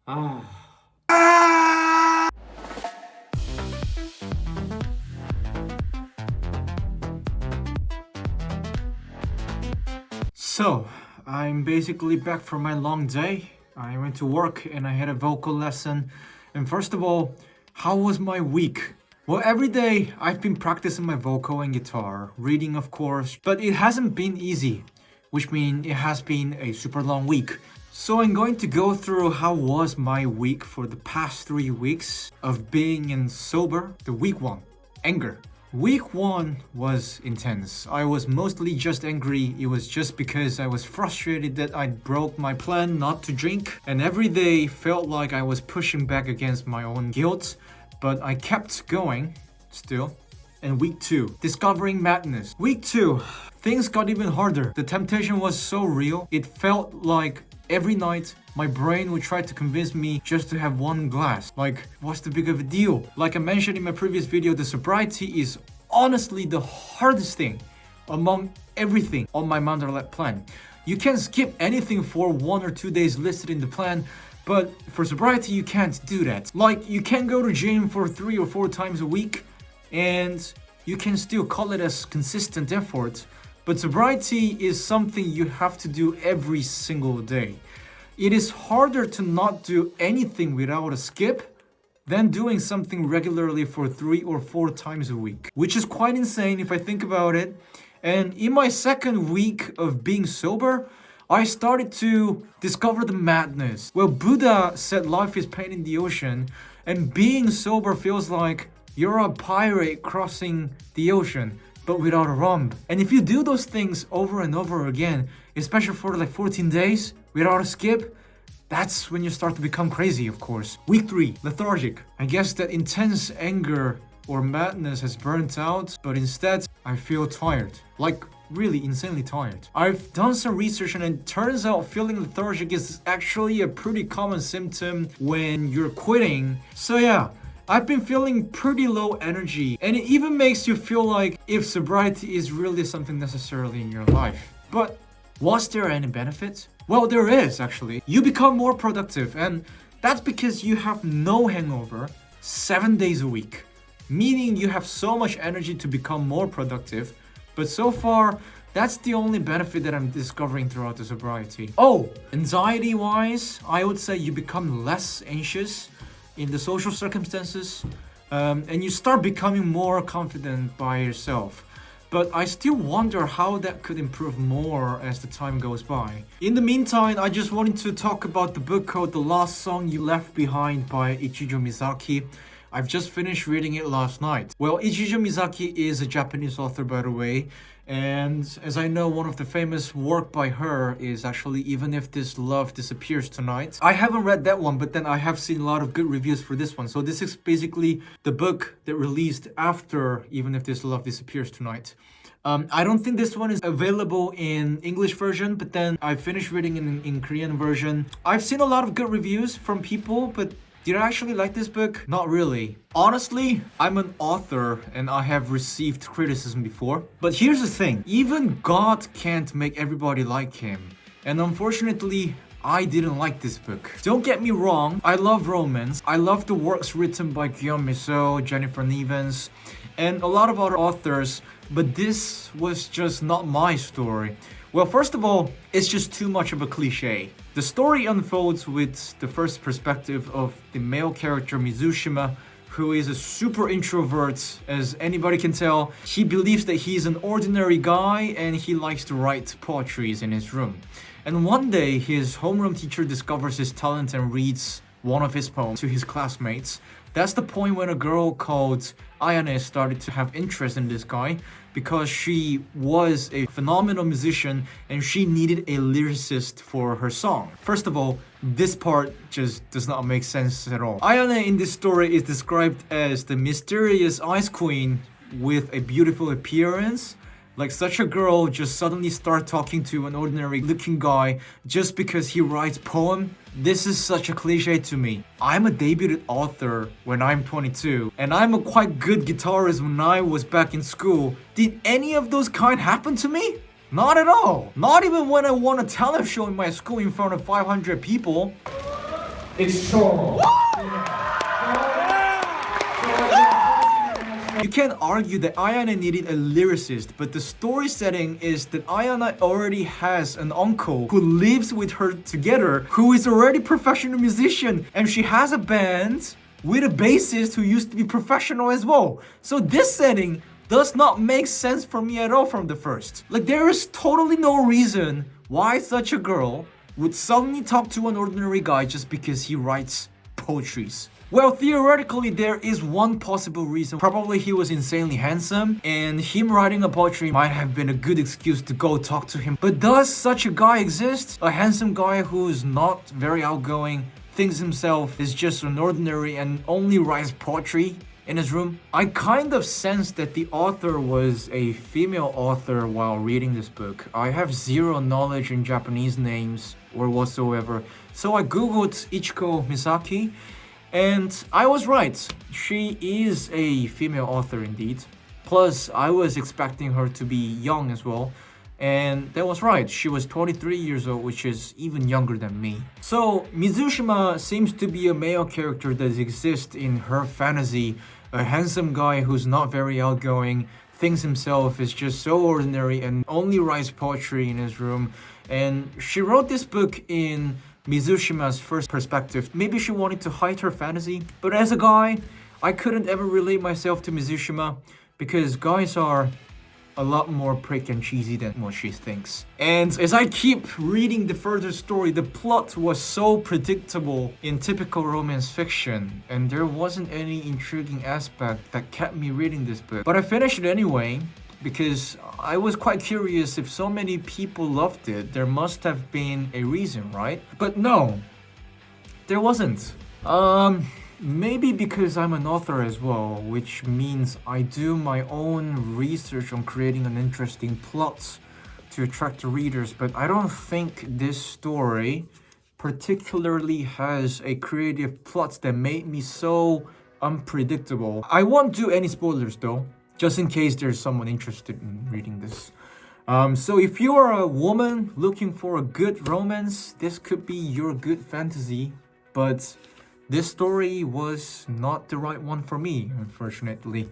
아. So, I'm basically back from my long day. I went to work and I had a vocal lesson. And first of all, how was my week? Well, every day I've been practicing my vocal and guitar, reading of course, but it hasn't been easy, which means it has been a super long week. So I'm going to go through how was my week for the past 3 weeks of being in sober. The week 1, anger. Week 1 was intense. I was mostly just angry. It was just because I was frustrated that I broke my plan not to drink, and every day felt like I was pushing back against my own guilt, but I kept going still. And week 2, discovering madness. Week 2, things got even harder. The temptation was so real. It felt like every night my brain would try to convince me just to have one glass. Like, what's the big of a deal? Like I mentioned in my previous video, the sobriety is honestly the hardest thing among everything on my Mandarin plan. You can skip anything for 1 or 2 days listed in the plan, but for sobriety you can't do that. Like, you can go to gym for 3 or 4 times a week and you can still call it as consistent effort, but sobriety is something you have to do every single day. It is harder to not do anything without a skip than doing something regularly for 3 or 4 times a week, which is quite insane if I think about it. And in my second week of being sober, I started to discover the madness. Well, Buddha said life is pain in the ocean, and being sober feels like you're a pirate crossing the ocean, but without a rump. And if you do those things over and over again, especially for like 14 days without a skip, that's when you start to become crazy, of course. Week 3, lethargic. I guess that intense anger or madness has burnt out, but instead I feel tired. Like, really insanely tired. I've done some research and it turns out feeling lethargic is actually a pretty common symptom when you're quitting. So yeah, I've been feeling pretty low energy, and it even makes you feel like if sobriety is really something necessarily in your life. But was there any benefit? Well, there is actually. You become more productive, and that's because you have no hangover 7 days a week, meaning you have so much energy to become more productive. But so far, that's the only benefit that I'm discovering throughout the sobriety. Oh, anxiety-wise, I would say you become less anxious in the social circumstances, and you start becoming more confident by yourself. But I still wonder how that could improve more as the time goes by. In the meantime, I just wanted to talk about the book called The Last Song You Left Behind by Ichijo Misaki. I've just finished reading it last night. Well, Ichijo Misaki is a Japanese author, by the way, and as I know, one of the famous work by her is actually Even If This Love Disappears Tonight. I haven't read that one, but then I have seen a lot of good reviews for this one. So this is basically the book that released after Even If This Love Disappears Tonight. I don't think this one is available in English version, but then I finished reading in Korean version. I've seen a lot of good reviews from people, but did I actually like this book? Not really. Honestly, I'm an author and I have received criticism before. But here's the thing, even God can't make everybody like him. And unfortunately, I didn't like this book. Don't get me wrong, I love romance. I love the works written by Guillaume Musso, Jennifer Nevins, and a lot of other authors, but this was just not my story. Well, first of all, it's just too much of a cliche. The story unfolds with the first perspective of the male character Mizushima, who is a super introvert, as anybody can tell. He believes that he's an ordinary guy and he likes to write poetries in his room. And one day, his homeroom teacher discovers his talent and reads one of his poems to his classmates. That's the point when a girl called Ayane started to have interest in this guy because she was a phenomenal musician and she needed a lyricist for her song. First of all, this part just does not make sense at all. Ayane in this story is described as the mysterious ice queen with a beautiful appearance. Like, such a girl just suddenly start talking to an ordinary looking guy just because he writes poem. This is such a cliche to me. I'm a debuted author when I'm 22, and I'm a quite good guitarist when I was back in school. Did any of those kind happen to me? Not at all. Not even when I won a talent show in my school in front of 500 people. It's Cho. You can't argue that Ayane needed a lyricist, but the story setting is that Ayane already has an uncle who lives with her together, who is already a professional musician, and she has a band with a bassist who used to be professional as well. So this setting does not make sense for me at all from the first. Like, there is totally no reason why such a girl would suddenly talk to an ordinary guy just because he writes poetries. Well, theoretically, there is one possible reason. Probably he was insanely handsome, and him writing a poetry might have been a good excuse to go talk to him. But does such a guy exist? A handsome guy who's not very outgoing, thinks himself is just an ordinary and only writes poetry in his room? I kind of sense that the author was a female author while reading this book. I have zero knowledge in Japanese names or whatsoever, so I googled Ichijo Misaki, and I was right. She is a female author indeed. Plus, I was expecting her to be young as well. And that was right. She was 23 years old, which is even younger than me. So, Mizushima seems to be a male character that exists in her fantasy. A handsome guy who's not very outgoing, thinks himself is just so ordinary and only writes poetry in his room. And she wrote this book in Mizushima's first perspective. Maybe she wanted to hide her fantasy, but as a guy, I couldn't ever relate myself to Mizushima because guys are a lot more prick and cheesy than what she thinks. And as I keep reading the further story, the plot was so predictable in typical romance fiction, and there wasn't any intriguing aspect that kept me reading this book. But I finished it anyway, because I was quite curious. If so many people loved it, there must have been a reason, right? But no, there wasn't. Maybe because I'm an author as well, which means I do my own research on creating an interesting plot to attract the readers, but I don't think this story particularly has a creative plot that made me so unpredictable. I won't do any spoilers though, just in case there's someone interested in reading this. So if you are a woman looking for a good romance, this could be your good fantasy, but this story was not the right one for me, unfortunately.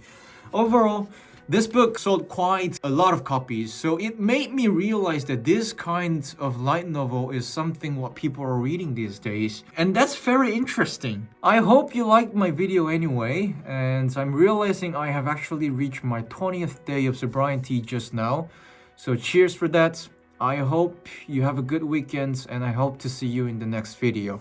Overall, this book sold quite a lot of copies, so it made me realize that this kind of light novel is something what people are reading these days, and that's very interesting. I hope you liked my video anyway, and I'm realizing I have actually reached my 20th day of sobriety just now, so cheers for that. I hope you have a good weekend, and I hope to see you in the next video.